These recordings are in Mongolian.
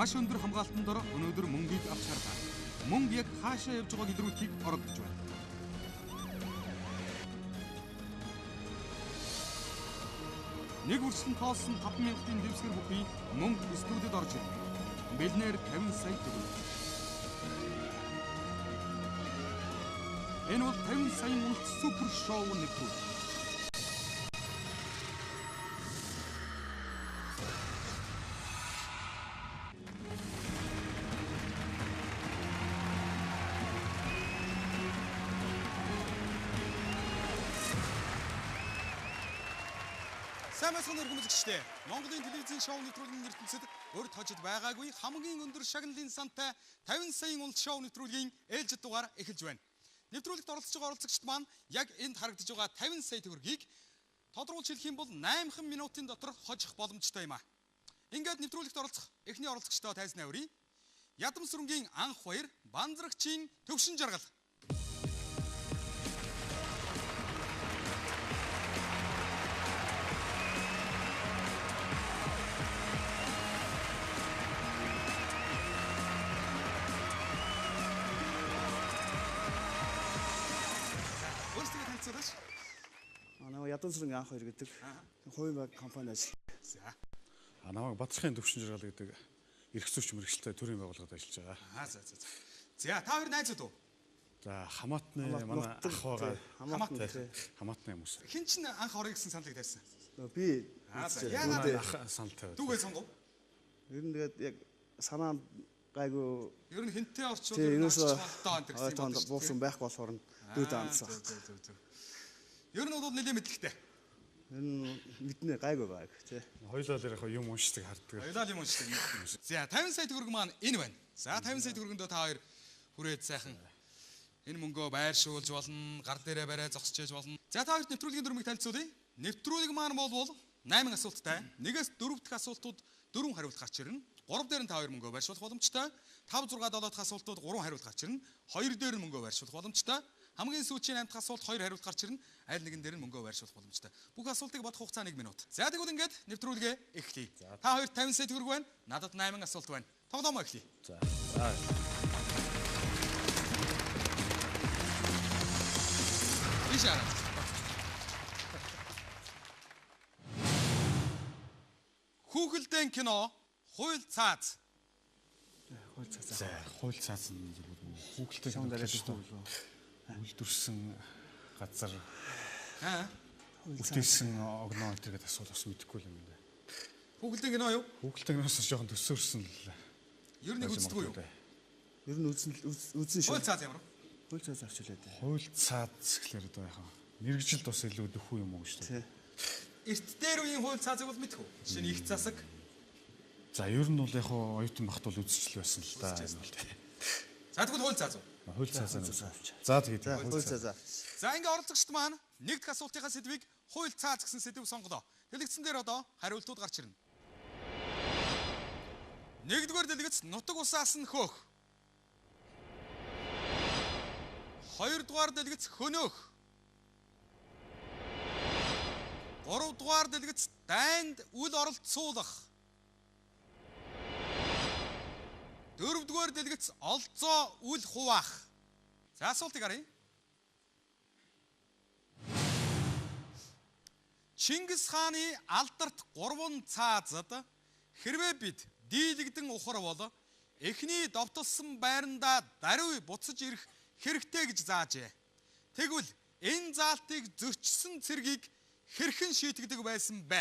маш өндөр хамгаалтан дор өнөөдөр мөнгийг авч харлаа. Мөнгө яг хаашаа явж байгааг илрүүлэхийг оролдож байна. Нэг үргэлжлэн тоолсон 5,000-ийн дэвсгэр бүхий мөнгө студид орж ирлээ. Бэлнээр 50 сая төгрөг. Энэ бол 50 саяын үлт супер шоу нэвтрүүлэг. Самасгын өргөмөлөгчтэй Монголын телевизийн шоу нэвтрүүлгийн ертөнцид урд хожид байгаагүй хамгийн өндөр шагналын сантай 50 саяын улс шоу нэвтрүүлгийн ээлжид дугаар эхэлж байна. Нэвтрүүлэгт оролцож байгаа оролцогчид маань яг энд харагдаж байгаа 50 сая төгрөгийг тодруулж хэлэх юм бол 8 минутын дотор хожих боломжтой юм а. Ингээд нэвтрүүлэгт оролцох эхний оролцогчтой тайзнаа өрье. Ядам сүрэнгийн анх баяр Банзрагчийн төвшин жаргал. Намайг Ядам сүрэнгийн анх баяр гэдэг хувийн баг компани ажил. За. Намайг Батархын төвшин жаргал гэдэг эрх зүйч мэргэжилтэй төрийн байгууллагад ажиллаж байгаа. За. За, та хоёр найзууд уу? За, хамаатны манай ах байгаа. Хамаатны хүмүүс. Хин ч анх орё гэсэн саналыг тавьсан. Би Ах санал тавиад. Түгээ сонгов. ер нь тэгээд яг санаа гайгүй Ер нь хинтээ орчууд буусан байхгүй болохоор дүүд аандсан. Ер нь бол нэлээд мэдлэгтэй. Ер нь мэднэ гайгүй байг тий. Хоёулаа л яг юм уншдаг харддаг. Хоёулаа юм уншдаг. За 50 сая төгрөг маань энэ байна. За 50 сая төгрөгөндөө та хоёр хүрээд сайхан энэ мөнгөө байршуулж болно, гар дээрээ барай зогсчээж болно. За та хоёрт нэвтрүүлгийн дөрмийг танилцуулъя. Нэвтрүүлэг маань бол 8 асуулттай. 1-ээс 4 дахь асуултууд 4 хариулт гарч ирнэ. 3 дээр нь та хоёр мөнгөө байршуулах боломжтой. 5, 6, 7 дахь асуултууд 3 хариулт гарч ирнэ. 2 дээр нь мөнгөө байршуулах боломжтой. Хамгийн сүүлийн 8 дахь асуулт 2 хариулт гарч ирнэ. Аль нэгэн дээр нь мөнгөө байршуулах боломжтой. Бүх асуултыг бодох хугацаа 1 минут. За тэгвэл ингээд нэвтрүүлгээ эхлэе. Та хоёрт 50 сая төгрөг байна. Надад 8 асуулт байна. Тоглоомоо эхлэе. За. Ишаа. Хүүхэлдэйн кино Хууль цааз. За, хууль цааз нь хүүхэлтэй шоунд арай шүү. Үйлдвэрсэн газар Аа. бүтээсэн огноо гэдэг асуулт бас мэдэхгүй юм байна. Хүүхэлдэйн кино юу? Хүүхэлтэй киноос жоохон төсөөрсөн л. Ер нь үздэг юу? Ер нь үзэн шүү. Хууль цааз ямар? Хууль цааз авчлаа дээ. Хууль цааз гэхлээр одоо яхаа мэрэгжилд бас илүү дөхүү юм уу гэж тий. Эрт дээр үеийн хууль цаазыг бол мэдэх үү? Жишээ нь их засаг. За ер нь бол яг оюутан багт бол үзчихл байсан л да. За тэгвэл хууль цааз уу? Хууль цааз нь. За тэгээд хууль цааз. За ингээ оролцогчд маань нэг дахь асуултынхаа сэдвийг хууль цааз гэсэн сэдв сонголоо. Дэлгэцэн дээр одоо хариултууд гарч ирнэ. Нэгдүгээр дэлгэц нутаг усаас нь хөөх. Хоёрдугаар дэлгэц хөнөөх. Гуравдугаар дэлгэц дайнд үл оролцуулах. Дөрөвдүгээр дэлгэц олзоо үл хуваах. За асуултыг харъя. Чингис хааны алдарт 3 цаазад хэрвээ бид дийлэгдэн ухар бол эхний довтолсон байрандаа даруй буцаж ирэх хэрэгтэй гэж заажээ. Тэгвэл энэ заалтыг зөрчсөн цэргийг хэрхэн шийтгдэг байсан бэ?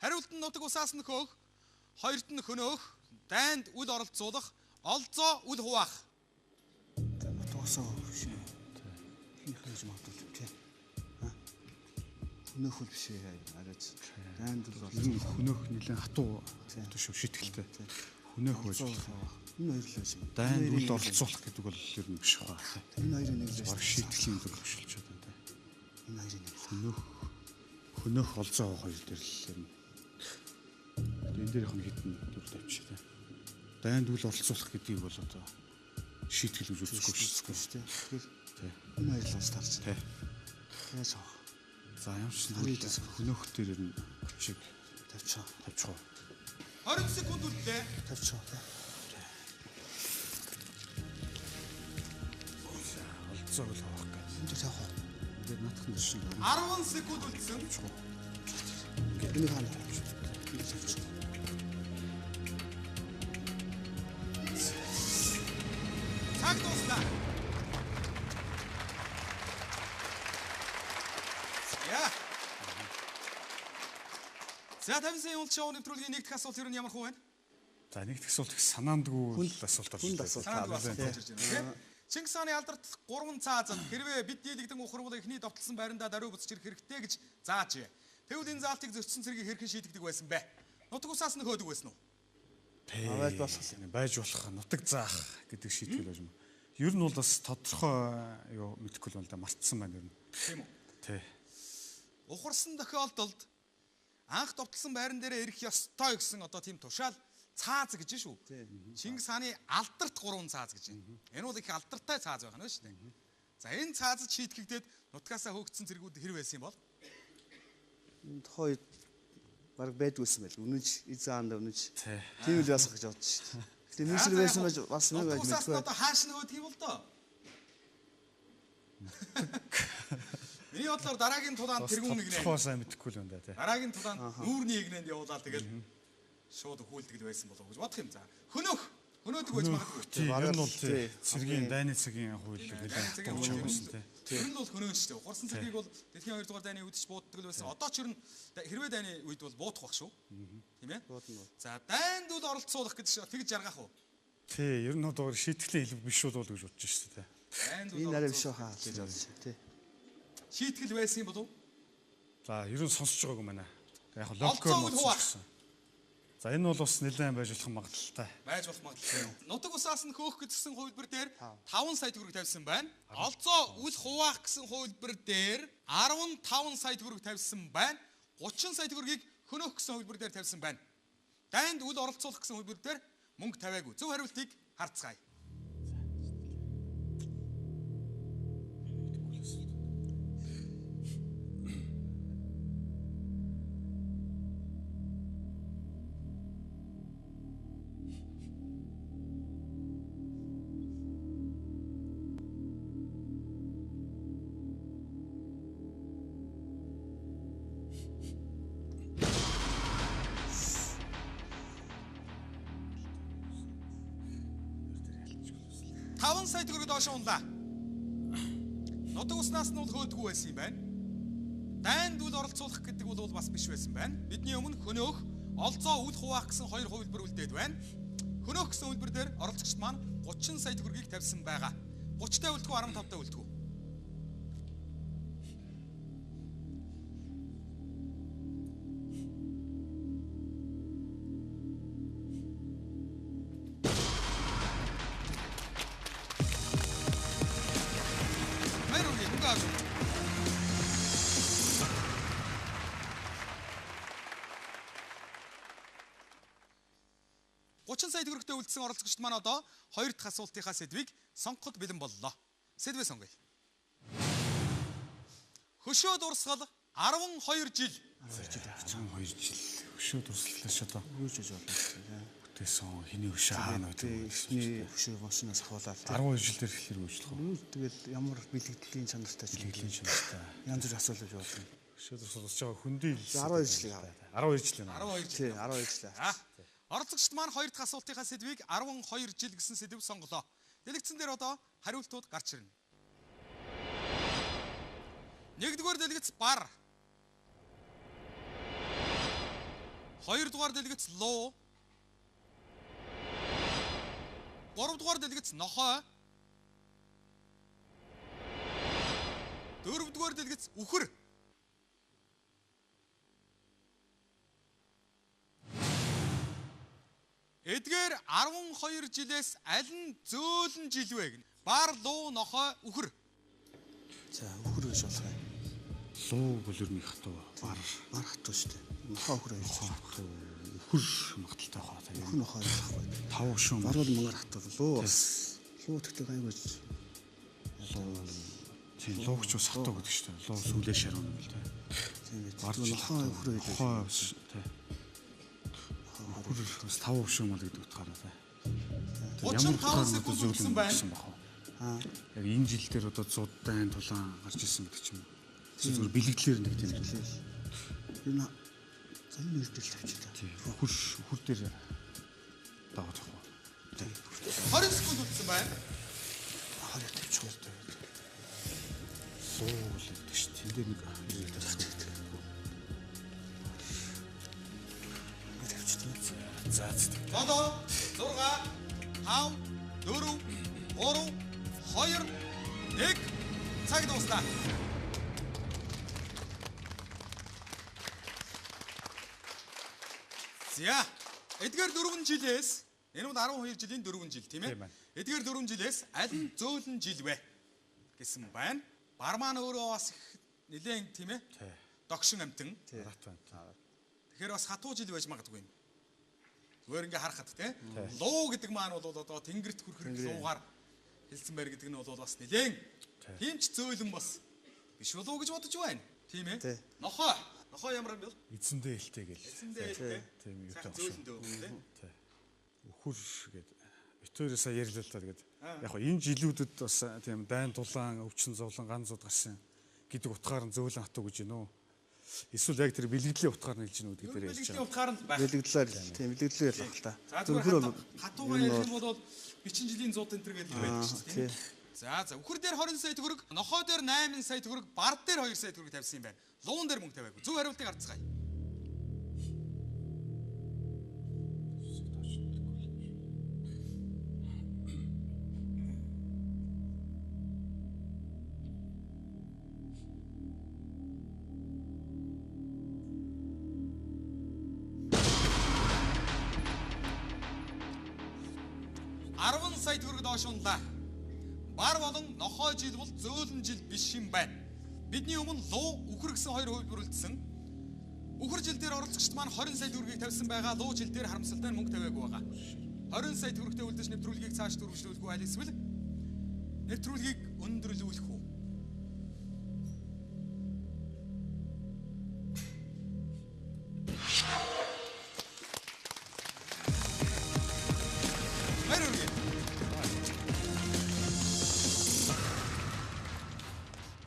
Хариулт нь нутаг усаас нь хөөх, хоёрт нь хөнөөх, дайнд үл оролцуулах, олзоо үл хуваах. Нутаг усаа шүү. Хин хийж магадгүй тий. Хөнөөх үл биш ээ арайч. Дайнд үл оролцуулах. хөнөөх нэлээд хатуу шүү шитгэлтэй. Хөнөөх байж болох. Энэ хоёр л байсан. Дайнд үл оролцуулах гэдэг бол ер нь биш байгаа. Энэ хоёрын нэг л байсан. Шитгэлийн зүйл хөшөлж чадсан тий. Энэ хоёрын нэг. Хөнөөх олзоо хоёр дээр л ер нь. Энэ дээрх нь хитэн дүр тавьчих тий. Дайнд үл оролцуулах гэдгийг бол одоо шийтгэл гэж үзэхгүй шүү дээ. Тэгэхээр энэ хоёр л бас тарч. Тий. Яаж аа. За ямар ч зүйл хөнөөх дээр ер нь хүчиг тавьчих. 20 секунд үлдээ. Тавьчих. олцоо хөл авах гэж. энэ дээр явах. Ингээд наадах нь шиг. 10 секунд үлдсэн. Ингээд энийг хаана тавьчих. Энийг тавьчих. Цаг дуусна. Яа. За 50 сая улс шоу нэвтрүүлгийн нэг дэх асуулт ер нь ямар хөө байна? За нэг асуулт их санаандгүй асуулт орж Хүнд ирлээ. асуулт. Санаанд асуулт тий. гарч ирж байна. Чингис хааны алдарт 3 цаазад хэрвээ бид дийлэгдэн ухарвал эхний довтлсон байрандаа даруй буцаж ирэх хэрэгтэй гэж зааж. Тэгвэл энэ заалтыг зөрчсөн цэргийг хэрхэн шийдэгдэг байсан бэ? Нутаг усаас нь хөөдөг байсан уу? Байж болох. Байж болох нутаг заах гэдэг шийтгэл байж юм. Ер нь бол бас тодорхой юу мэдэхгүй л байна да мартсан байна ер нь. Тийм үү? Тий. Ухарсан тохиолдолд анх довтлсон байран дээрээ ирэх ёстой гэсэн одоо тийм тушаал цааз гэж шүү. Чингис хааны алдарт 3 цааз гэж байна. Энэ бол их алдартай цааз байх нь шүү дээ. За энэ цаазд шийтгэгдээд нутгаасаа хөөгдсөн зэргүүд хэр байсан юм бол? Энэ тухайд баг байдгүйсэн байл. Үнэж изаанда үнэж. Тий. Тийм л ясах гэж бодож шүү дээ. Гэтэ нүүсэр байсан байж бас нэг байж нутгасаас мэдгүй. одоо хааш нөгөөдөг юм бол доо. Миний бодлоор дараагийн тулаанд тэргүүн нэгнэ. Тодорхой сайн мэдэхгүй л байна да тий. Дараагийн тулаанд нүүрний игнэнд явуулаад тэгэл шууд хүүлдэг байсан болов уу гэж бодох юм. За хөнөөдөг байж магадгүй. Тий, ер нь бол тий. цэргийн дайны цагийн хууль Дайны цагийн нэлээд хууль төвчсөн тий. Тэр нь бол хөнөөн шүү дээ. Ухарсан цэргийг бол дэлхийн 2 дугаар дайны үед ч бууддаг л байсан. Одоо ч ер нь хэрвээ дайны үед бол буудах бах шүү. Тийм ээ? За дайнд бол оролцуулах гэж тэгж жаргах уу? Тий, ер нь одоо шийтгэлийн хэлбэр биш бол гэж бодож шүү дээ. Дайнд Энэ бол арай биш хаа гэж бодож шүү тий. шийтгэл байсан юм болов уу? За, ер нь сонсож байгааг юм байна. Яг нь Олцоо логикоор үл хуваах. сонссон. За, энэ бол бас нэлээд байж болох магадaltaй. Байж болох магадлалтай. Нутаг усаас нь хөөх гэсэн хувилбар дээр 5 сая төгрөг тавьсан байна. Олзоо үл хуваах гэсэн хувилбар дээр 15 сая төгрөг тавьсан байна. 30 сая төгрөгийг хөнөөх гэсэн хувилбар дээр тавьсан байна. Дайнд үл оролцуулах гэсэн хувилбар дээр мөнгө тавиагүй. Зөв хариултыг харцгаая. Таван сая төгрөг доош унлаа. Нутаг уснаас нь бол хөөдгүү байсан юм байна. Дайнд үл оролцуулах гэдэг бол бас биш байсан байна. Бидний өмнө хөнөөх, олзоо үл хуваах гэсэн хоёр хувилбар үлдээд байна. Хөнөөх гэсэн хувилбар дээр оролцогчд маань 30 сая төгрөгийг тавьсан байгаа. 30-тай үлдгүү 15-тай үлдгүү. Сая төгрөгтэй үлдсэн оролцогчд маань одоо 2 дахь асуултынхаа сэдвийг сонгоход бэлэн боллоо. Сэдвээ сонгоё. Хөшөө дурсгал 12 жил. 12 жил хөшөө дурслалаш одоо Хөөж болно. бүтээсэн хэний хөшөө хаана байдаг. Эхний хөшөө машинаас хавуулаад 12 жил дээр ихлээр үйлчлэх үү? тэгэл ямар бэлтгэлийн чанартай ч Бэлтгэлийн чанартай. янз бүр асуулж болно. Хөшөө дурсгалж байгаа хүндий 12 жилийн аваа. 12 жил байна. 12 Тий, жил. 12 жил. Оролцогчд маань 2 дахь асуултынхаа сэдвийг 12 жил гэсэн сэдв сонголоо. Дэлгэцэн дээр одоо хариултууд гарч ирнэ. 1-р дэлгэц бар. 2-р дэлгэц луу. 3-р дэлгэц нохой. 4-р дэлгэц үхэр. Эдгээр 12 жилээс аль нь зөөлөн жил вэ гэнэ? Бар, луу, нохой, үхэр. За, үхэр гэж болох юм. Луу бүлэрний хатуу бар хатуу шүү дээ. Нохоо үхэр гэж хатуу үхэр магадaltaй хаа та юм. Нохоо байхгүй. 5 шум Бар бол мангар хатуу. Луу бас луу тэгтээ гайваж. Тийм лууч бас хатуу гэдэг шүү дээ. Луу сүлээ шаргана гэл тэ. Тийм ээ. Бар нохоо үхэр гэж. Нохоо тэ. Үхэр бас 5 шум мал гэдэг утгаараа тэ. 35 секунд үлдсэн байна. Яг энэ жил дээр одоо 100 дайн тулаан гарч ирсэн гэдэг ч юм. Зүгээр бэлэгдлэр нэг тийм. Энэ сайн нэрдэл тавьчихлаа. Үхэр дээр дагаад авах. 20 секунд үлдсэн байна. 20 тавьчихсан. Суул гэдэг чинь тэн дээр нэг За 7 6 5 4 3 2 1 цаг дуустаа. За эдгээр 4 жилээс энэ нь 12 жилийн 4 жил тийм ээ. Эдгээр 4 жилээс аль нь зөөлөн жил вэ гэсэн байна. Бар маань өөрөө бас их нэлээд тийм ээ. Догшин амтэн. Тэгэхээр бас хатуу жил байж магадгүй юм. Зүгээр ингээ харахад тийм. Луу гэдэг маань бол одоо тэнгэрт хүрхэр луугаар хэлсэн байр гэдэг нь бол бас нэлээд тийм ч зөөлөн бас биш болов уу гэж бодож байна. Тийм ээ. Нохоо ямар юм бэ? эзэндээ хэлтэй гэл. Эзэндээ хэлтэй. Тийм юу Сайхан зөөлөндөө тийм. Үхэр гээд битүүрээ сая ярьлаа л та тэгээд яг хоо энэ жилүүдэд бас тийм дайн тулаан өвчин зовлон ганцуд гарсан гэдэг утгаар нь зөөлөн хатуу гэж байна уу? Эсвэл яг тэр бэлгэдлийн утгаар нь хэлж гинүү гэдэг дээр ярьж Бэлгэдлийн утгаар нь байх. Бэлэгдлэр тийм бэлэгдлэр ялах л та. Зүгээр хатуугаа ярих юм бол бичин жилийн 100 энэ төр гэдэг байдаг шүү дээ. За үхэр дээр 20 сая төгрөг, нохоо дээр 8 сая төгрөг, бар дээр 2 сая төгрөг тавьсан юм байна. Луун дээр мөнгө тавиагүй. Зөв хариултыг харцгаая. Сая төгрөг доош унлаа. Бар болон нохоо жил бол зөөлөн жил биш юм байна. Бидний өмнө луу, үхэр гэсэн хоёр хувилбарлагдсан. Үхэр жил дээр оролцогчд маань 20 сая төгрөгийг тавьсан байгаа. Луу жил дээр харамсалтай мөнгө тавиагүй байгаа. 20 сая төгрөгтэй үлдэж нэвтрүүлгийг цааш дөрвөлжлүүлэх үү аль эсвэл нэвтрүүлгийг өндөрлүүлэх үү?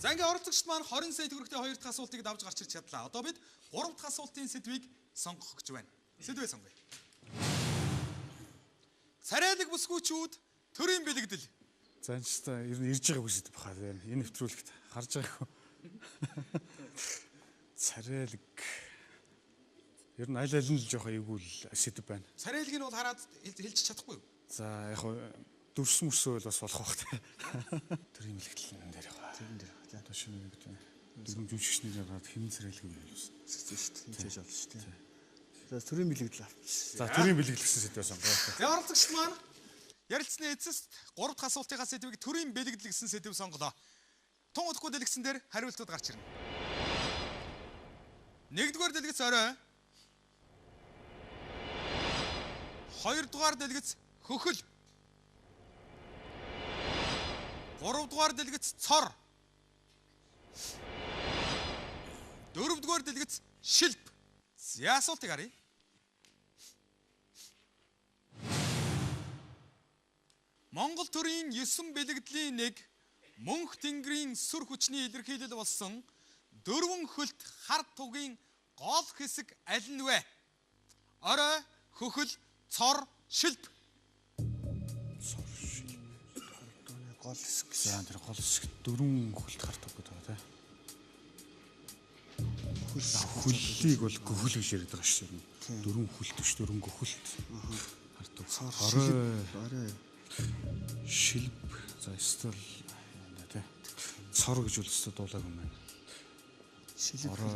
За ингээ оролцогчд маань 20 сая төгрөгтэй 2 дахь асуултыг давж гарч ирч чадлаа. Одоо бид 3 дахь асуултын сэдвийг сонгох гэж байна. Сэдвээ сонгоё. Царайлаг бүсгүүчүүд төрийн бэлэгдэл. За энэ ч та ер нь ирж байгаа бүсэд баха. Энэ нэвтрүүлэгт харж байгаагүй. Царайлаг. Ер нь аль нь л жоохон эвгүүл сэдв байна. Царайлгийг нь бол хараад хэлж чадахгүй юу? За яг хоо дүрс мөсөө бол бас болох бах та. Төрийн бэлэгдэл энэ дээр байгаа. Тэр энэ дээр. Одоо шинэ нэг дүрм жүжигчнэр гараад хин царайлаг юм байна шүү дээ. Хинцээж олно шүү дээ. За төрийн бэлэгдэл авчихсан. За төрийн бэлэгдэл гэсэн сэдвээ сонгоо. За оролцогчд маань ярилцсны эцэст 3 дахь асуултынхаа сэдвийг төрийн бэлэгдэл гэсэн сэдв сонголоо. Тун удахгүй дэлгэцэн дээр хариултууд гарч ирнэ. 1-р дэлгэц орой. 2-р дэлгэц хөхөл. 3-р дэлгэц цор. 4-р дэлгэц шилп. За асуултыг харъя. Монгол төрийн 9 бэлэгдлийн нэг мөнх тэнгэрийн сүр хүчний илэрхийлэл болсон 4 хөлт хар тугийн гол хэсэг аль нь вэ? Орой, хөхөл, цор, шилп. Цор шилп. Гол хэсэг. За тэр гол хэсэг 4 хөлт хар туг гэдэг байна. Хөллийг бол гөхөл гэж яриад байгаа шүү дээ. 4 хөлт биш 4 гөхөлт. Хар туг. Орой. Шилп. За стил яа тэ. Цор гэж үлстэй дуулаагүй юм байна. Шилп. Орой.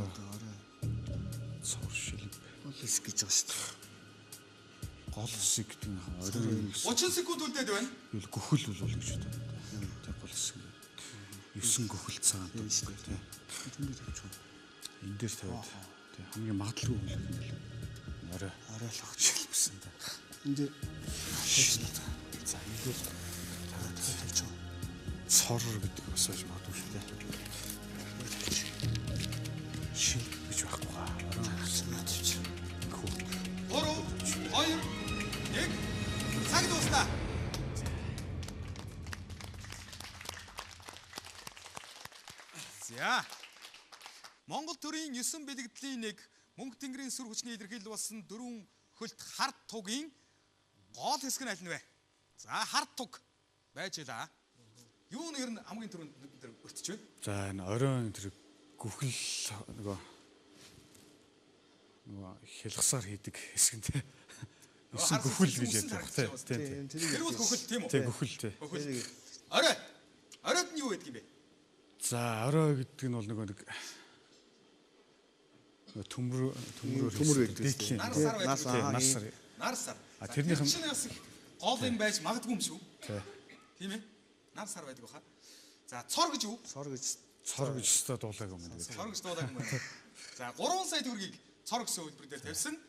Цор шилп. Гол хэсэг гэж байгаа шүү дээ. Гол хэсэг гэдэг нь орой 30 секунд үлдээд байна. Юу гөхөл бол гэж байна. Тэ гол хэсэг. 9 гөхөл цагаан дуу шүү дээ. Тэнд дээр тавьчих. Энд дээр тавиад тэ хамгийн магадлалгүй юм л орой л огч шилпсэн та. Энд дээр за энэ дээр тавьчих. Цор гэдэг бас байж магадгүй шүү дээ. Шилп гэж байхгүй гаа. тавьчих. 3 2 1 цаг дуустаа. За. Монгол төрийн 9 бэлгэдлийн нэг Мөнх тэнгэрийн сүр хүчний илэрхийлэл болсон 4 хөлт хард тугийн гол хэсэг нь аль нь вэ? За хард туг байж илаа. Юу нэр нь хамгийн түрүүнд нүдэн дээр өртөж байна? За энэ оройн тэр гүхэл нөгөө хялгасаар хийдэг хэсгэнтэй. Өсөн гүхэл гэж яддаг тийм. Тэр бол гүхэл тийм үү? Тийм гүхэл тийм. Гүхэл. Орой. Оройд нь юу байдаг юм бэ? За орой гэдэг нь бол нэг төмрөөр гэдэг. Нар сар. Тэрнийх нь чинь бас их гол юм байж магадгүй юм шүү. тийм ээ? Нар сар байдаг баха. За цор гэж юу? Цор гэж өстой дуулаагүй юм байна. Цор гэж дуулаагүй юм байна. За 3 сая төгрөгийг цор гэсэн хөлбөр дээр тавьсан.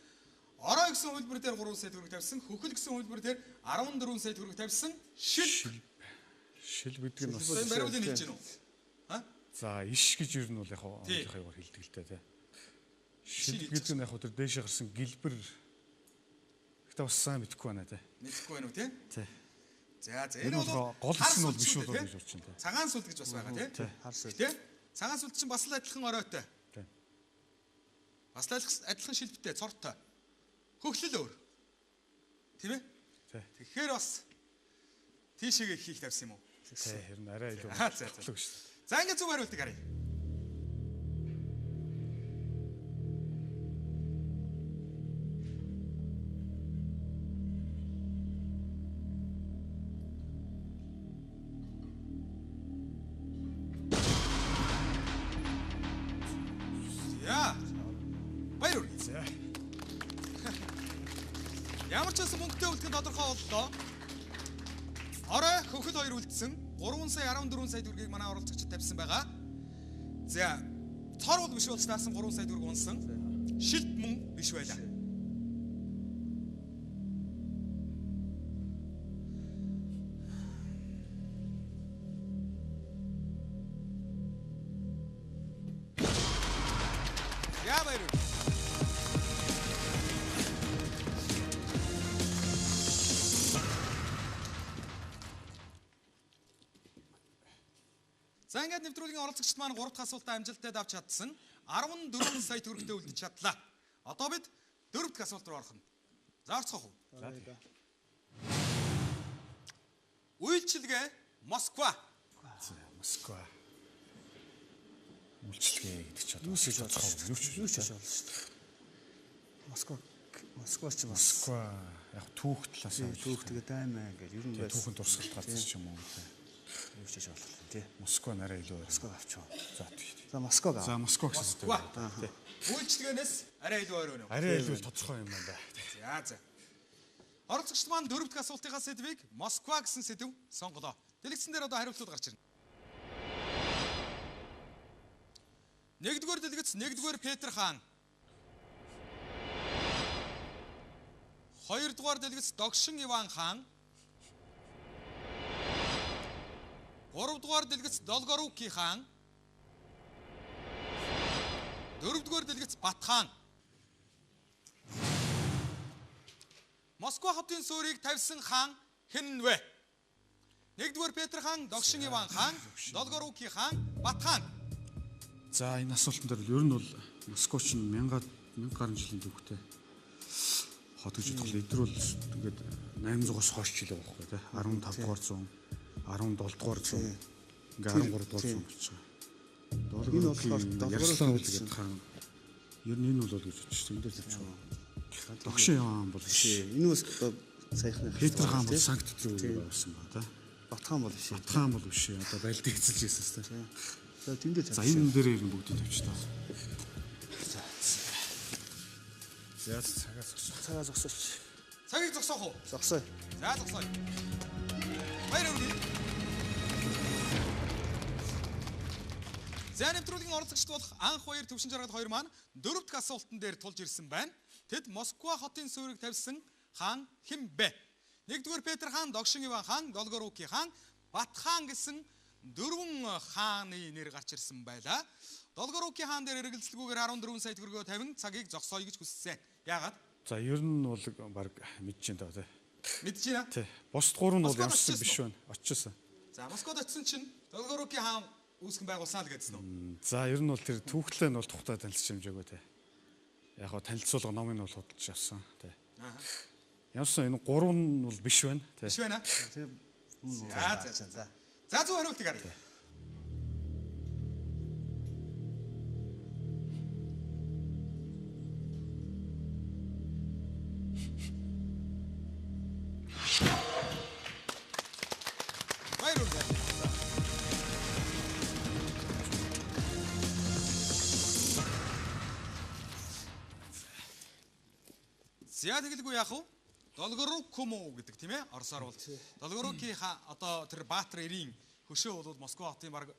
Орой гэсэн хөлбөр дээр 3 сая төгрөг тавьсан. Хөхөл гэсэн хөлбөр дээр 14 сая төгрөг тавьсан. Шил гэдэг нь бас бариулын хэлж гэнэ үү? За иш гэж юу нь бол яг онгийнхоо хэлдэг л дээ. Шил гэдэг нь яг тэр дээшээ гарсан гэлбэр ихтэй бас сайн мэдэхгүй байна те. Мэдэхгүй байна уу те? Тий. За энэ бол гол хэсэг нь бол биш үү гэж бодчихно те. Цагаан сүлд гэж бас байгаа те. хар сүлд. Тэ? Цагаан сүлд чинь бас л адилхан оройтой. Тий. Бас л адилхан шилбэтэй, цортой. Хөхлөл өөр. Тийм ээ? Тий. Тэгэхээр бас тийшээгээ хийх тавьсан юм уу? Тий, харин арай илүү. За. За ингэ зөв хариултыг харъя. Яа. Баяр хүргэе. Ямар ч байсан мөнгөтэй үлдэх нь тодорхой боллоо. Орой хөхөл хоёр үлдсэн. 3 сая 14 сая төгрөгийг манай оролцогчид тавьсан байгаа. За, цор бол биш болж таасан 3 сая төгрөг унсан. Шилт мөн биш байлаа. Яа баяр. За ингээд нэвтрүүлгийн оролцогчид маань 3 дахь асуултаа амжилттай давж чадсан. 14 сая төгрөгтэй үлдэж чадлаа. Одоо бид 4 дахь асуулт руу орох нь. За орцгоох уу? Үйлчилгээ Москва. Москва. Үйлчилгээ гэдэг ч одоо юу ч бодох юм. Юу ч болно шүү дээ. Москва ч Москва яг түүх талаас нь түүхтэйг даймаа гэж ер нь бас түүхэнд дурсгалт гарсан ч юм уу. юу ч болно тий. Москва нарай илүү. Москва авчаа. За тий. За Москваг аа. За Москва гэсэн үг. Үйлчилгээнээс арай илүү ойр өнөө. Арай илүү тодорхой юм байна. За. Оролцогчид маань 4 дахь асуултынхаа сэдвийг Москва гэсэн сэдв сонголоо. Дэлгэцэн дээр одоо хариултууд гарч ирнэ. 1-р дэлгэц 1-р Петр хаан. 2-р дэлгэц Догшин Иван хаан. 3-р дэлгэц Долгоруки хаан. 4-р дэлгэц Бат хаан. Москва хотын суурийг тавьсан хаан хэн вэ? 1-р Петр хаан, Догшин Иван хаан, Долгоруки хаан, Бат хаан. За энэ асуултан дээр ер нь бол Москва ч 1000 гаруй жилийн түүхтэй хот гэж бодвол эдгээр бол ингээд 800-аас хойш жилээ болохгүй тий 15 дугаар зуун 17 дугаар зуун ингээ 13 дугаар зуун болж байгаа. Энэ болохоор Ярослав гэдэг хаан ер нь энэ бол гэж бодчих тийм дээр тавьчих. Догшин хаан бол биш. Энэ бас одоо саяхны Петр хаан бол Санкт Петербург байсан ба та. Бат хаан бол биш. Бат хаан бол биш. Одоо байлдыг эзэлж байсан та. За тэндээ за энэ дээр ер нь бүгдийг тавьчихлаа. За цагаа зогсооч. Цагийг зогсоох уу? Зогсоо. За зогсоё. Баяр хүргэе. За нэвтрүүлгийн оролцогчд болох анх хоёр төвшин жаргал хоёр маань 4 дахь асуултан дээр тулж ирсэн байна. Тэд Москва хотын суурийг тавьсан хаан хэн бэ? 1-р Петр хаан, Догшин Иван хаан, Долгоруки хаан, Бат хаан гэсэн 4 хааны нэр гарч ирсэн байлаа. Долгоруки хаан дээр эргэлзэлгүйгээр 14 сая төгрөгөө тавин цагийг зогсооё гэж хүссэн. Яагаад? За ер нь бол баг мэдэж байна даа тий. Мэдэж байна? Тий. Бус 3 нь бол ямарсан биш байна. Очижсэн. За Москвад очисон чинь Долгоруки хаан үүсгэн байгуулсан л гэдсэн үү? За ер нь бол тэр түүхлээ нь бол тухтай танилцж хэмжээгүй те. Яг хоо танилцуулга номыг нь бол худалдаж авсан те. Ямарсан энэ гурав нь бол биш байна те. Биш байна. За зөв хариултыг харъя. За тэгэлгүй яах вэ? Долгорукому гэдэг тийм ээ. Оросоор бол Долгорукийнхаа одоо тэр Баатар 90 хөшөө бол Москва хотын баг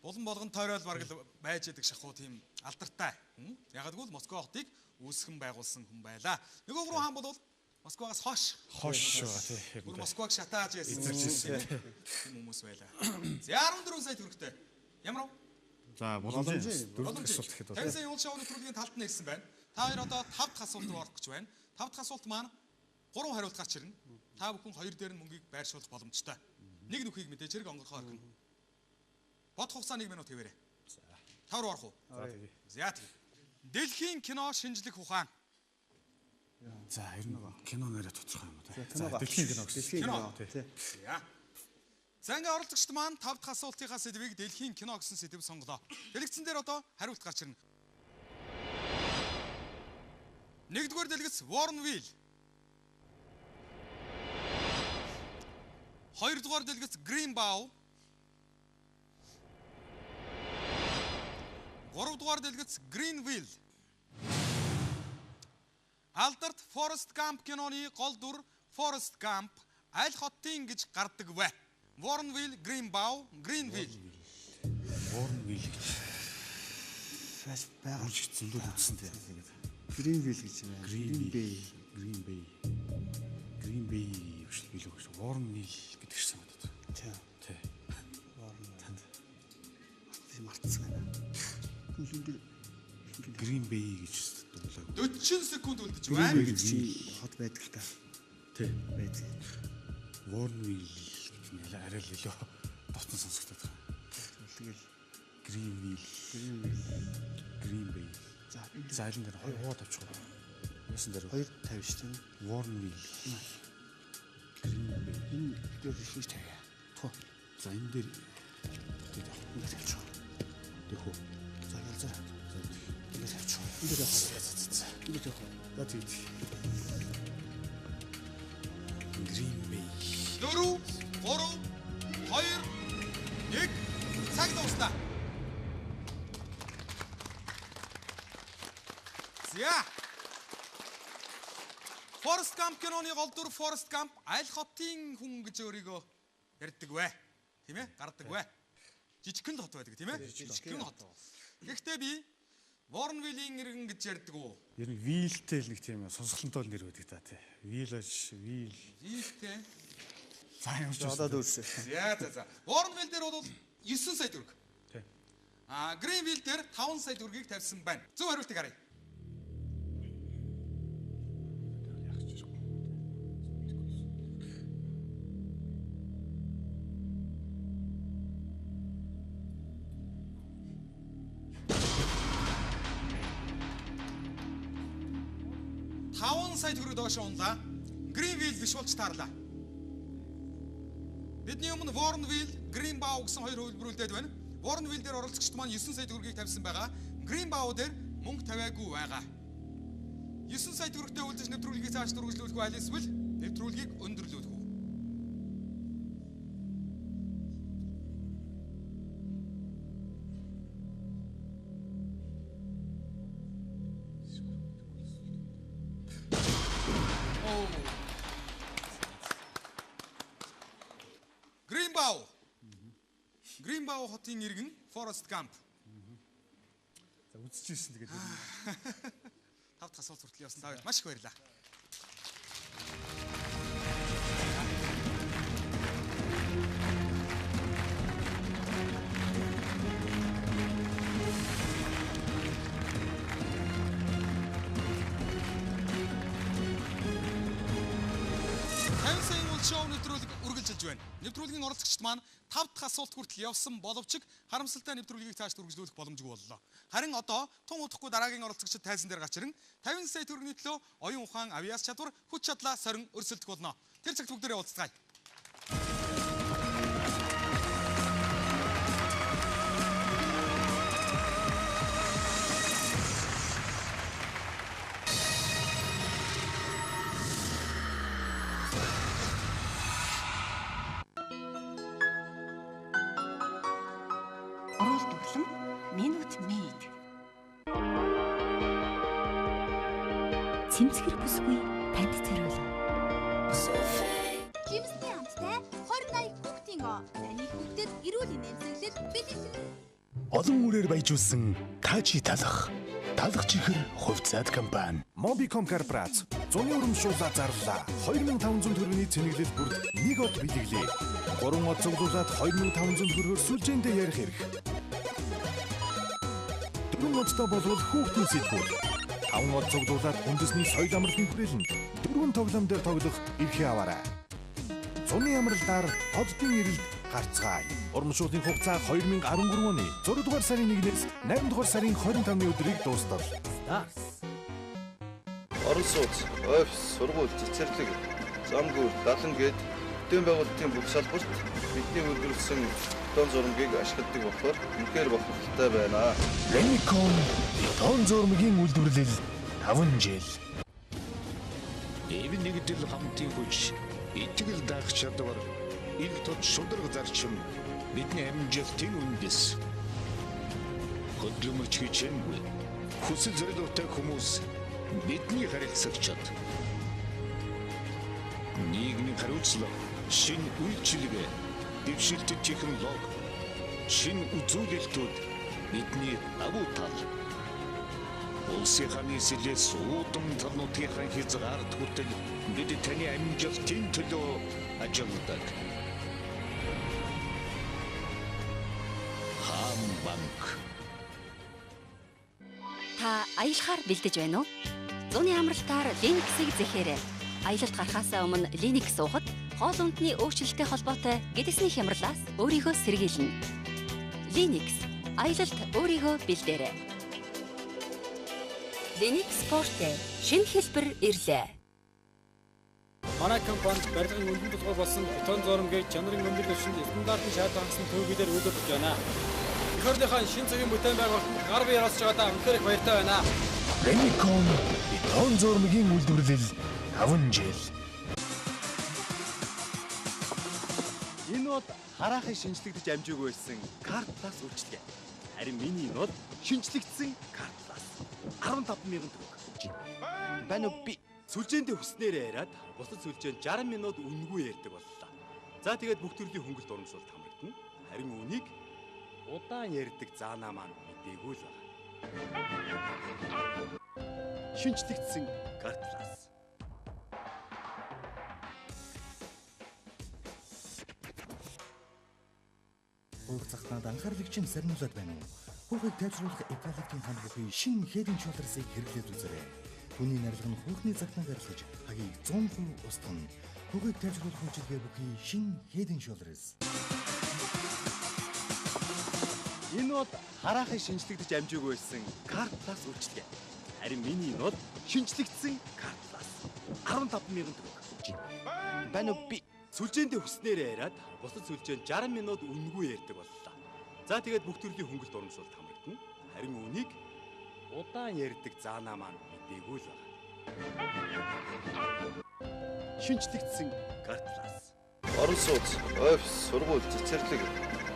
булан болгон тойрол баг л байж идэг шахуу тийм алдартай. Ягдгүй л Москва хотыг үүсгэн байгуулсан хүн байлаа. Нөгөө гурван хаан бол Москвагаас хойш байгаа тийм. Москваг шатааж яасан хүмүүс байлаа. За 14 сая төгрөгтэй. Ямар вэ? За боломжийн дөрөвдүгээр асуулт гэхэд бол 50 сая уул шоуны төлөвлөгийн талд нь ирсэн байна. Та хоёр одоо 5 дахь асуулт руу орох гэж байна. 5 дахь асуулт маань 3 хариулт гарч ирнэ. Та бүхэн 2 дээр нь мөнгийг байршуулах боломжтой. Нэг нүхийг мэдээж хэрэг онгорхоо орхино. Бодох хугацаа 1 минут хэвээрээ. За. 5 руу орох уу? За тийм. Дэлхийн кино шинжлэх ухаан. За ер нь кино нэрээ тодорхой юм уу те. За дэлхийн кино гэсэн. Кино тий. За. За ингээ оролцогчд маань 5 дахь асуултынхаа сэдвийг дэлхийн кино гэсэн сэдв сонголоо. Дэлгэцэн дээр одоо хариулт гарч ирнэ. Нэгдүгээр дэлгэц Warrenville. Хоёрдугаар дэлгэц Greenbow. Гуравдугаар дэлгэц Greenville. Алдарт Forrest Gump киноны гол дүр Forrest Gump аль хотын гэж гардаг вэ? Warrenville, Greenbow, Greenville. Warrenville гэж байгаа ч зөндөө үзсэн те. Greenville гэж байна. Green Bay. Green Bay биш билүү гэж. Warrenville гэдэг шиг санагдав. Тий. Warrenville. Мартсан байна. Green Bay гэж дуулаа. 40 секунд үлдэж байна. Хот байдаг л та. Тий. Байдаг. Warrenville гэх нь арай л илүү дотн сонсогдоод байна. Тэгэл Green Bay. За айлын дээр 2 хууд авчих. Яасан дээр 250 шүү дээ. Warrenville. Энэ дээр биш тавья. Тоо. За энэ дээр ингэ тавьчих. Тэхүү. За ялзаа. Ингэ тавьчих. Энэ дээр явах. Энэ дээр явах. За тийм. Green Bay. 4 3 2 1 цаг дуустаа. За. Forrest Gump киноны гол дүр Forrest Gump аль хотын хүн гэж өөрийгөө ярьдаг вэ? Тийм ээ? Гардаг вэ? Жижигхэн хот байдаг тийм ээ? Жижигхэн хот. Гэхдээ би Warrenville-ийн иргэн гэж ярьдаг уу? Ер нь Wheel-тэй л нэг тийм сонсголонтой нэр байдаг та тий. Wheel-тэй. За ямарч одоо дүүрсэн. За. Warrenville дээр бол 9 сая төгрөг. Тий. Greenville дээр 5 сая төгрөгийг тавьсан байна. Зөв хариултыг харъя. Сая төгрөг доош унлаа. Greenville биш болж таарлаа. Бидний өмнө Warrenville, Greenbow гэсэн хоёр хөлбөрүүлээд байна. Warrenville дээр оролцогчд маань 9 сая төгрөгийг тавьсан байгаа. Greenbow дээр мөнгө тавиагүй байгаа. 9 сая төгрөгтэй үлдэж нэвтрүүлгийг цааш дөрвөлжлүүлэх байл эсвэл нэвтрүүлгийг өндөрлүүлэх үү? Greenbow хотын иргэн Forrest Gump. За үзчихсэн тэгээд 5 дахь асуулт хүртэл явсан. Та маш их баярлалаа. Шоу нэвтрүүлэг үргэлжилж байна. Нэвтрүүлгийн оролцогчид маань 5 дахь асуулт хүртэл явсан боловч харамсалтай нэвтрүүлгийг цааш үргэлжлүүлэх боломжгүй боллоо. Харин одоо тун удахгүй дараагийн оролцогчид тайзан дээр гарч ирэн 50 сая төгрөгийн төлөө оюун ухаан, авиас чадвар, хүч чадлаа сорин өрсөлдөх болно. Тэр цагт бүгдээрээ уулзцгаая. Цэмцгэр бүсгүй танд зориулна. Жимсний хамттай 2080 хүүхдийн оо. Таны хүүхдэд эрүүл нэмсэглэл бэлэлцэн. Олон үрээр баяжуулсан Тажи талах. Талах чихэр хувьцаат компани. Mobicom корпорац зуны урамшууллаа зарлаа. 2500 төгрөгийн цэнэглэл бүрд нэг од бэлэглээ. 3 од цуглуулад 2500 төгрөгөөр сүлжээндээ ярих хэрэг. 4 одтой болвол хүүхдийн сэтгүүл. 5 од цуглуулад үндэсний соёл амралтын хүрээлэн 4 тоглоом дээр тоглох эрхээ аваарай. Зуны амралтаар оддын ирэлд гарцгаая. Урамшууллын хугацаа 2013 оны 6 дугаар сарын 1-ээс 8 дугаар сарын 25-ны өдрийг дуустал. Орон сууц, офис, сургууль, цэцэрлэг, замгүйр, далан гээд бүтээн байгуулалтын бүх салбарт бидний үйлдвэрлэсэн бетон зурмгийг ашигладаг болохоор үнэхээр бохирдолтой байна. Lemicon бетон зурмгийн үйлдвэрлэл 5 жил. Эвэн нэг жил хамтын хүч, итгэл даах чадвар, ил тод шударга зарчим бидний амжилтын үндэс. Хөдөлмөрч хичээнгүй, хүсэл зорилготой хүмүүс бидний харилцагчид. Нийгмийн хариуцлага, шинэ үйлчилгээ, дэвшилтэд технологи, шинэ үзүүлэлтүүд бидний агуу тал. Улсын хааны сэлээс уудам талнуудынхаа хязгаарт хүртэл бид таны амжилтын төлөө ажилладаг. Хаан банк. Та аялахаар бэлдэж байна уу? Зуны амралтаар Linux-ийг зэхээрэй. Аялалд гарахаасаа өмнө Linux суухад хоол ундны өөрчлөлттэй холбоотой гэдэсний хямралаас өөрийгөө сэргийлнэ. Linux аялалд өөрийгөө бэлдээрэй. Linux Sport-тэй шинэ хэлбэр ирлээ. Манай компанид барилгын өндөр тулгуур болсон бетон зурмгийн чанарын өндөр түвшинд стандартын шаардлага хангасан төвөгөөр үйлдвэрлэж байна. Эх орныхаа шинэ цагийн бүтээн байгуулалт гар бие яралцж байгаадаа үнэхээр их баяртай байна. Lemicon бетон зурмгийн үйлдвэрлэл 5 жил. Энэ бол хараахан шинжлэгдэж амжаагүй байсан Card Plus үйлчилгээ. Харин миний нод шинжлэгдсэн Card Plus 15,000 төгрөг. Байна уу би сүлжээндээ хүснээрээ яриад бусад сүлжээнд 60 минут үнэгүй ярьдаг боллоо. За тэгээд бүх төрлийн хөнгөлт урамшуулалт хамрагдана. Харин үнийг удаан ярьдаг заанаа маань мэдээгүй л байна. Шинжлэгдсэн Card Plus. Бүх цагтанд анхаарлыг чинь сарниулаад байна уу? Хүүхийг тайвшруулах экологийн хангалтын шинэ Head and Shoulders-ыг хэрэглээд үзээрэй. Түүний нарилга нь хүүхний цагтаа гаргаж хагийг 100% устгана. Хүүхийг тайвшруулах үйлчилгээ бүхий шинэ Head and Shoulders. Энэ бол хараахан шинжлэгдэж амжаагүй байсан Card Plus үйлчилгээ. Харин миний нод шинжлэгдсэн Card Plus 15,000 төгрөг. Байна уу би сүлжээндээ хүснээрээ яриад бусад сүлжээнд 60 минут үнэгүй ярьдаг боллоо. За тэгээд бүх төрлийн хөнгөлт урамшуулалт хамрагдана. Харин үнийг удаан ярьдаг заанаа маань мэдээгүй л байна. Шинжлэгдсэн Card Plus. Орон сууц, офис, сургууль, цэцэрлэг,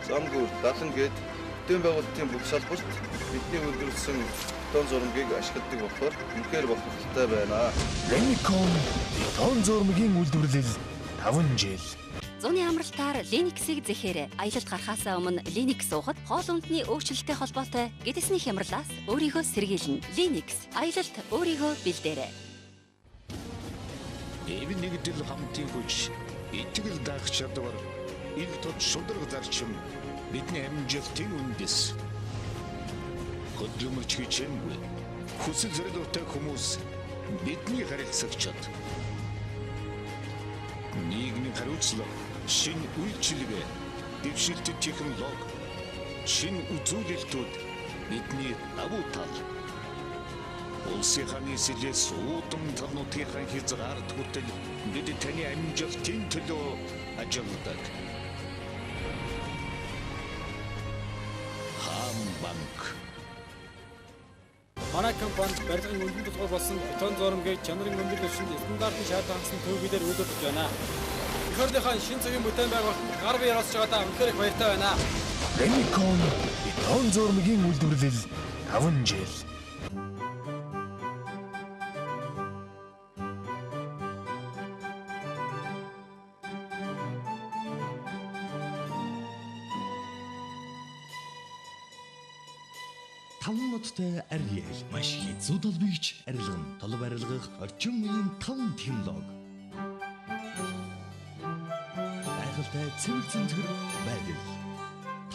замгүйр, далан гээд бүтээн байгуулалтын бүх салбарт бидний үйлдвэрлэсэн бетон зурмгийг ашигладаг болохоор үнэхээр бохирдолтой байна. Lemicon бетон зурмгийн үйлдвэрлэл 5 жил. Зуны амралтаар Linux-ийг зэхээрэй. Аялалд гарахаасаа өмнө Linux суухад хоол ундны өөрчлөлттэй холбоотой гэдэсний хямралаас өөрийгөө сэргийлнэ. Linux аялалд өөрийгөө бэлдээрэй. Эвэн нэг жил хамтын хүч, итгэл даах чадвар, ил тод шударга зарчим бидний амжилтын үндэс. Хөдөлмөрч хичээнгүй, хүсэл зорилготой хүмүүс бидний харилцагчид. Нийгмийн хариуцлага, шинэ үйлчилгээ, дэвшилтэт технологи, шинэ үзүүлэлтүүд бидний давуу тал. Улсынхаа нийслэлээс үүдэн тануудынхаа хязгаарт хүртэл бид таны амжилтын төлөө ажилладаг. Хам банк. Манай компанид барилгын үнэт тулгуур болсон бетон зурамгийн чанарын өндөр түвшинд стандартын шаардлага хангасан төвөгөөр үйлдвэрлэж байна. Эх орныхаа шинэ цагийн бүтээн байгуулалтанд гар бие оролцож байгаадаа үнэхээр их баяртай байна. Реникон бетон зурмгийн үйлдвэрлэл 5 жил. Таван ноттой Ariel маш хэцүү долбогч арилган тол барилгах орчин үеийн 5 технологи. Байгальтай цэвэр цэнцгэр байдал.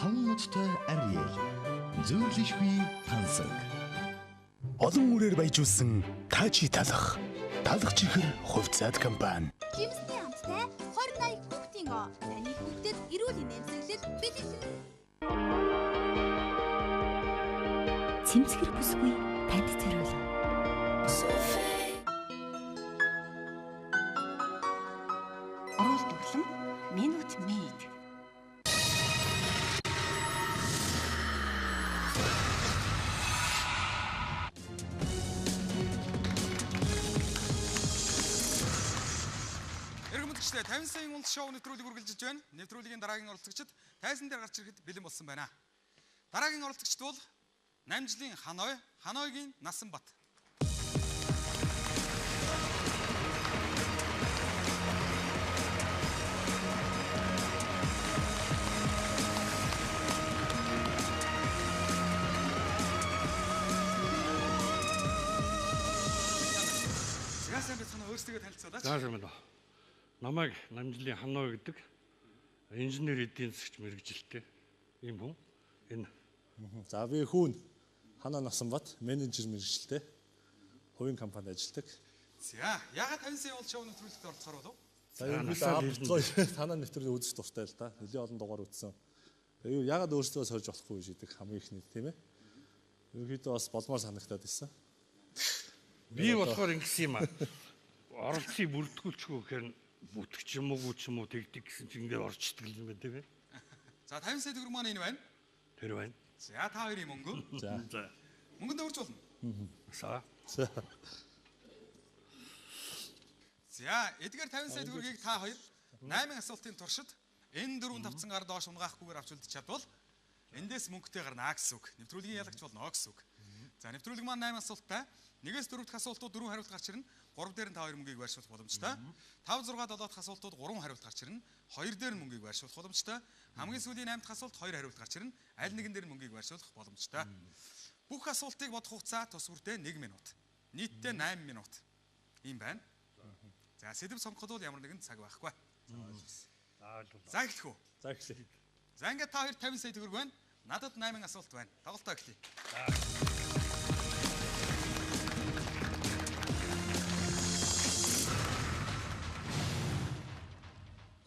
Таван ноттой Ariel зөөлөшгүй тансаг. Олон үрээр баяжуулсан таачи талах. Талах чихэр хувьцаат компани. Жимсний хамттай 2080 хүүхдийн оо. Таны хүүхдэд эрүүл нэмсэглэл бэлгэлэн. Цэмцгэр бүсгүй танд зориулна. Орол дуглан минут мейд. Эргэмэдгчтэй 50 саяын улс шоу нэвтрүүлэг үргэлжилж байна. Нэвтрүүлгийн дараагийн оролцогчид тайзан дээр гарч ирэхэд бэлэн болсон байна. Дараагийн оролцогчд бол 8 жилийн Ханойгийн Насанбат. Сега сайн бацхан өөрсдөө танилцуулаач. За сайн байна. Намайг 8 жилийн Ханой гэдэг инженер эдийн засгч мэргэжилтэй ийм хүн. Энэ За би хүүн Ханаа Насанбат менежер мэргэжилтэй хувийн компанид ажилладаг. За ягаад 50 сая уул шоу нэвтрүүлэгт оролцохоор болов? За энэ бид танаа нэвтрүүлэг үзэж дуртай л да. Нэлээд олон дугаар үзсэн. Тэгээ ягаад өөрсдөө сорж болохгүй шийдэг хамгийн ихний тийм ээ. Ерөнхийдөө бас болмоор санагтаад байсан. би болохоор ингэсэн юм аа. Оролцыг бүрдгүүлчихгүй гэхээр бүтгэж юм уу ч юм уу тэгдэг гэсэн чинь ингээд орчдөг юм байна тийм ээ. За 50 сая төгрөг маань энэ байна. Тэр байна. За та хоёрын мөнгө. За. Мөнгөнд өрж болно. За. За эдгээр 50 сая төгрөгийг та хоёр 8 асуултын туршид энэ 4 тавцсан гар доош унгаахгүйгээр авч үлдэж чадвал эндээс мөнгөтэй гарнаа гэсэн үг. Нэвтрүүлгийн ялагч болно гэсэн үг. За нэвтрүүлэг маань 8 асуулттай. 1-ээс 4 дахь асуултууд 4 хариулт гарч ирнэ. 3 дээр нь та хоёр мөнгийг байршуулах боломжтой. 5 6 7 дахь асуултууд 3 хариулт гарч ирнэ. 2 дээр нь мөнгийг байршуулах боломжтой. Хамгийн сүүлийн 8 дахь асуулт 2 хариулт гарч ирнэ. Аль нэгэн дээр нь мөнгийг байршуулах боломжтой. Бүх асуултыг бодох хугацаа тус хүртээ 1 минут. Нийтдээ 8 минут. Ийм байна. За сэдв сонгоход бол ямар нэгэн цаг байхгүй. За эхлэх үү? За эхлэе. За ингээд та хоёр 50 сая төгрөг байна. Надад 8 асуулт байна. Тоглолтоо эхлэе.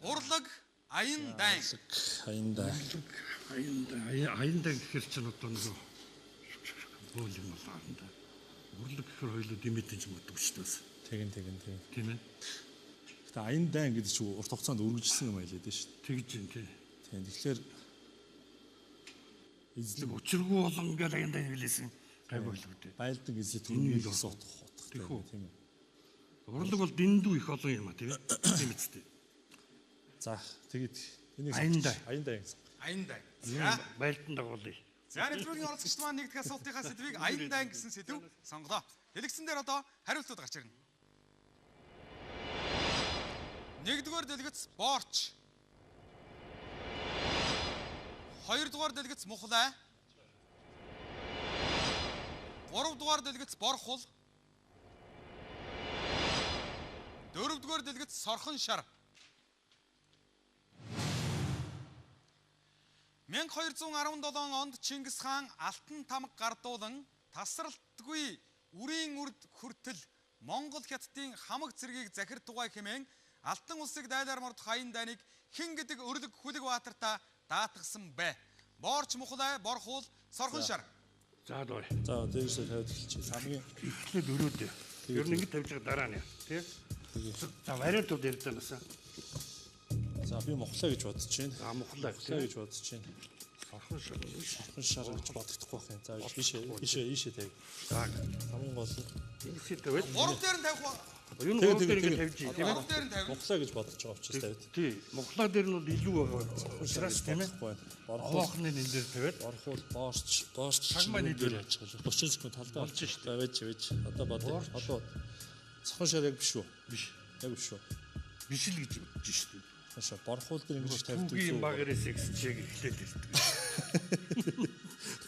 Урлаг аян дайн. Аян дайн гэхэр чинь одоо нэг боол юм байна. Урлаг гэхэр хоёул дэмэдэж моддог шүү дээ. Тийм. Тийм ээ. Гэтэ аян дайн гэдэг чинь урт хугацаанд үргэлжилсэн юм байлээ дээ шүү. Тэгж юм тийм. Тэгэхээр эзлэг учиргүй болон ингээд аян дайн хэлсэн гайгүй л үү. Байлдаг эзлэг түүнийг асуудах тийм ээ. Урлаг бол дэндүү их олон юм а тийм ээ. Тийм үстэй. За тэгээд энийг аян дайн. За байлдан дагуулъя. За нэвтрүүлгийн оролцогчд маань нэг дахь асуултынхаа сэдвийг аян дайн гэсэн сэдв сонголоо. Дэлгэцэн дээр одоо хариултууд гарч ирнэ. 1-р дэлгэц борч. 2-р дэлгэц мухлай. 3-р дэлгэц борхул. 4-р дэлгэц сорхон шар. 1217 онд Чингис хаан Алтан тамга гардуулан тасралтгүй үрийн үрд хүртэл Монгол хятадын хамаг цэргийг захир тугай хэмээн Алтан улсыг дайлаар мордох аян дайныг хэн гэдэг өрлөг хүлэг баатартаа даатгсан бэ? Боорч мухлай, борхуул, сорхон шар. За дөө. За дээрсээ тавьд хэлчихье. Хамгийн эхлээд өрөөдөө. Ер нь ингэ тавьж байгаа дараа нь тий. За вариантууд ярьж байгаа насаа. За би мухлаа гэж бодож байна. За мухлаа гэж бодож байна. Сорхон шар гэж бодохдохгүй байх юм. За ийшээ тавь. За хамгийн гол ийшээ тавьд. Гурав дээр нь тавих уу? Юу нэг гурав дээр ингэ тавьж тийм ээ. Гурав дээр нь тавих. Мухлаа гэж бодож байгаа учраас тавьд. Тий. Мухлаа дээр нь бол илүү байгаа. Учраас тийм ээ. Орхоохны нэн дээр тавьд. Орхуул, боорч цаг маань дээр яаж байгаа. 30 секунд талдаа болж шүү дээ. Байж. Одоо бодъё. Одоо сорхон шар яг биш үү? Биш. Яг биш үү? Биш л гэж бодож шүү дээ. Хашаа борхуул дээр ингэж тавьдаг. Үгийн багаарээс чиг эхлээд ирдэг.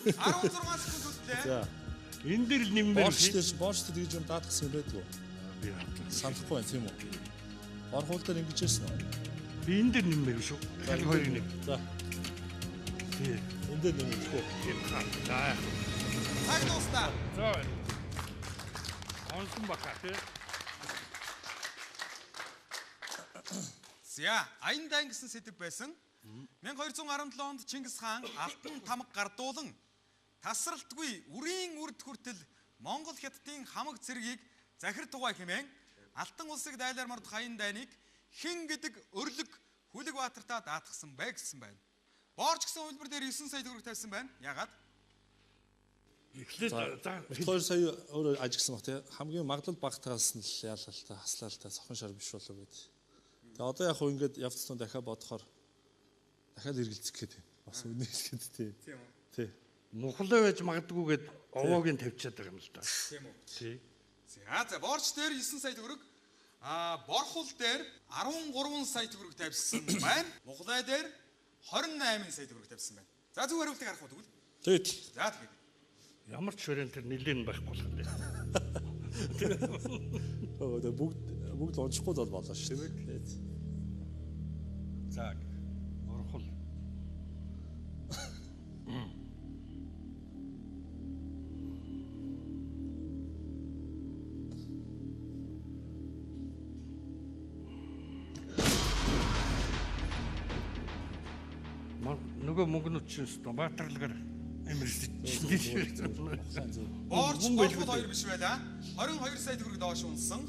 16 секунд үлдлээ. За. Энэ дээр л нэммээр боорч тэгж юм даатгсан юм байдгүй. Би санахгүй байна тийм үү? Борхуул дээр ингэж ирсэн үү? Би энэ дээр нэммээр шүү. Дахиад хоёрыг нэм. За. Тий. Энэ дээр нэмэхгүй. Тийм хаа. За. Цаг дуустаа. За. Онсон баха тий. За, аян дайн гэсэн сэдв байсан. 1217 онд Чингис хаан алтан тамга гардуулан тасралтгүй үрийн үрд хүртэл Монгол хятадын хамаг цэргийг захир тугай хэмээн алтан улсыг дайлаар мордох аян дайныг хэн гэдэг өрлөг хүлэг баатартаа даатгсан бэ гэсэн байна. Боорч гэсэн үйлбэр дээр 9 сая төгрөг тавьсан байна. Яагаад? Эхлээд за 2 сая өөр ажигсан баг тий. Хамгийн магадлал багтаас нь л яалалтай хаслаалтай сохон шар биш болов гэд. Тэгээ одоо яг хөө ингээд явцсан дахиад бодохоор дахиад эргэлзэх гээд байна. Бас үнэ хэлэхэд тий. Тийм үү? Тий. мухлаа байж магадгүйгээд овоог нь тавьчихад байгаа юм л да. Тийм үү? Тий. За боорч дээр 9 сая төгрөг, борхул дээр 13 сая төгрөг тавьсан байна. Мухлай дээр 28 сая төгрөг тавьсан байна. За зөв хариултыг харах уу тэгвэл? Тэгэд. За тэгээд Ямар ч вариант тэр нэлээд байхгүй болох юм байна. Бүгд онцгүй бол болоо шүү дээ. За орхол. Нөгөө мөнгнүүд чинь баатарлагаар Эмэрсэж. Боорч борхол хоёр биш байлаа. 22 сая төгрөг доош унсан.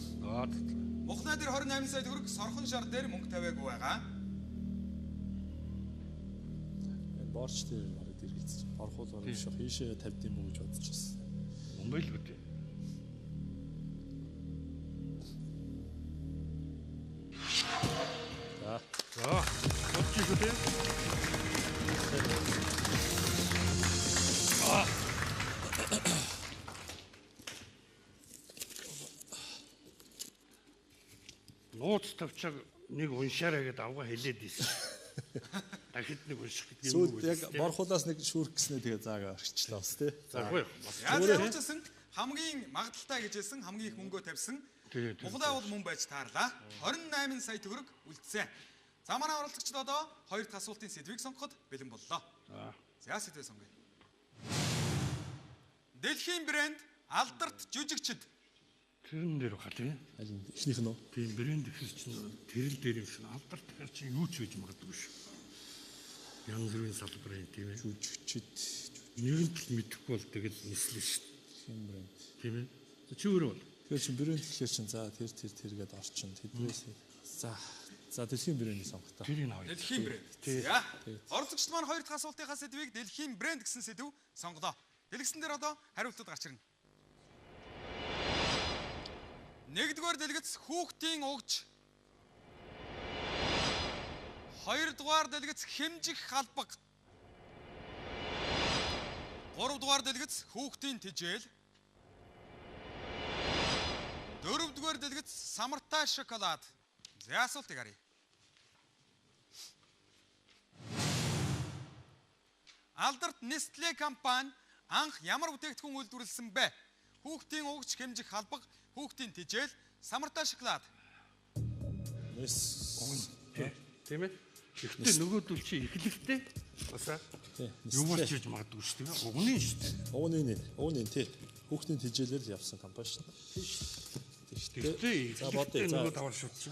Мухлай дээр 28 сая төгрөг, сорхон шар дээр мөнгө тавиагүй байгаа. Боорч дээр марад эргэлзэж. Борхол орох биш хийшээ тавьд юм уу гэж бодож байсан. Мөнгө л үү. За, бодчих шүү дээ. Нууц тавчааг нэг уншаарай гэдээ авга хэлээд ийсэн. Дахид нэг унших гэдэг юм уу? Сүүлд яг борхуулаас нэг шүүрх гэснээр тэгээ заагаа орчихлаа бас тий. Заагүй. Яасан хамгийн магадaltaй гэж хэлсэн, хамгийн их мөнгөө тавьсан. Мухлай бол мөн байж таарлаа. 28 сая төгрөг үлдсэн. За манай оролцогчдод одоо хоёр дахь асуултын сэдвийг сонгоход бэлэн боллоо. За сэдвээ сонгоё. Дэлхийн брэнд алдарт жүжигчд. Тэрэн дээр баха тийм. Алин ихнийх нь үү? Тийм брэнд ихэр чинь тэрэл дээр юм шиг алдарт ихэр чинь юу ч хийж магадгүй шүү. Янз бүрийн салбарын тийм ээ. Жүжигчд. Нэгэнт л мэдэхгүй бол тэгэл нислээ шүү. Тийм брэнд. Тийм ээ. Чи өөрөө бол. Тэгэхээр чи брэнд гэхэлэр чинь за тэр гээд орчин тэднээс за дэлхийн брэндийг сонгох та. Тэрийг авъя. Дэлхийн брэнд. За. Оролцогчд маань хоёр дахь асуултынхаа сэдвийг дэлхийн брэнд гэсэн сэдв сонголоо. Дэлгэсэн дээр одоо хариултууд гарч ирнэ. Нэгдүгээр дэлгэц хүүхдийн угж. Хоёрдугаар дэлгэц хэмжих халбаг. Гуравдугаар дэлгэц хүүхдийн тижэл. Дөрөвдүгээр дэлгэц самартай шоколад. За асуултыг харъя. Алдарт Nestlé компани анх ямар бүтээгдэхүүн үйлдвэрлэсэн бэ? Хүүхдийн угж, хэмжих халбаг, хүүхдийн тижэл, самартай шоколад. Тийм ээ. Гэхдээ нөгөөдөл чи эхлэхдээ басаа юмш хийж магадгүй шүү дээ. Угны шүү дээ. Угны тий. Хүүхдийн тижээлээр л явсан компани шүү дээ. Гэхдээ за бодъё. За нөгөө давар шууд чи.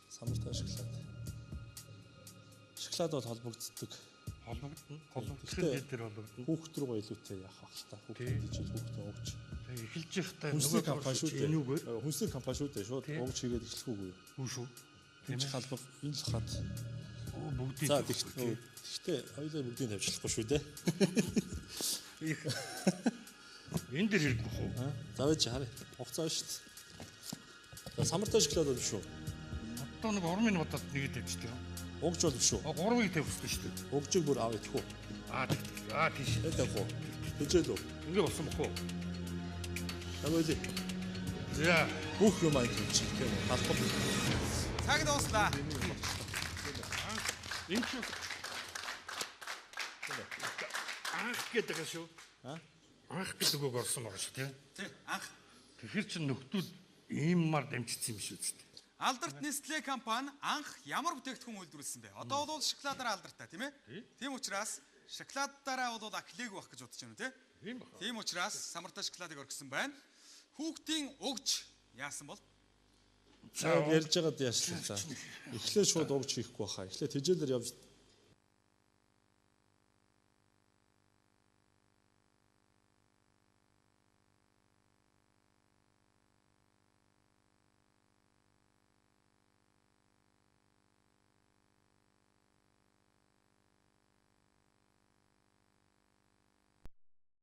Самартай шоколад. шоколад бол холбогддог. Холбогдно. Гэхдээ дээр холбогдно. Хүүхд рүү илүүтэй яах вэ та? Хүүхдэд ижил хүүхдээ өгч. Тэгээ эхэлж байхдаа Хүнсний компани шүү дээ. энүүгээр Хүнсний компани шүү дээ. Шууд өгч хийгээд эхлэх үгүй юу? Хүү шүү. Тийм ч халбаг энэ л хат. Бүгдийг. За тэгтээ хоёулаа бүгдийг тавьчихлахгүй шүү дээ. Энэ дэр хэрэггүй хөө. За байж харъя. Хугацаа шүү дээ. За самартай шоколад бол шүү. Одоо нэг урмын бодоод нэгэд тавьчихдаг. Угж бол шүү. 3-ыг тавьчихсан шүү дээ. Угжиг бүр авъя тэхүү. Тийш. Тэхүү. Тэжээлөө. Ингээ болсон бохоо. Тавья. За бүх юм аа хийчих тийм үү? Халбаг. Цаг дууслаа. Энд шүү. Анх гэдэг шүү. Анх гэдэг үг орсон байгаа шүү тийм. Тий, анх. Тэгэхэр чин нөхдүүд ийммар дамжчихсан юм шүү дээ. Алдарт Nestlé компани анх ямар бүтээгдэхүүн үйлдвэрлэсэн бэ? Одоо бол шоколадаар алдартай тийм ээ? Тийм учраас шоколадаараа бол ахлаагүй байх гэж бодож байна тийм. Тийм учраас самартай шоколадыг орхисон байна. Хүүхдийн өгж яасан бол? За ярьж байгаад яашлаа за. Эхлээд шууд өгч хийхгүй баха. Эхлээд тэжээлэр явж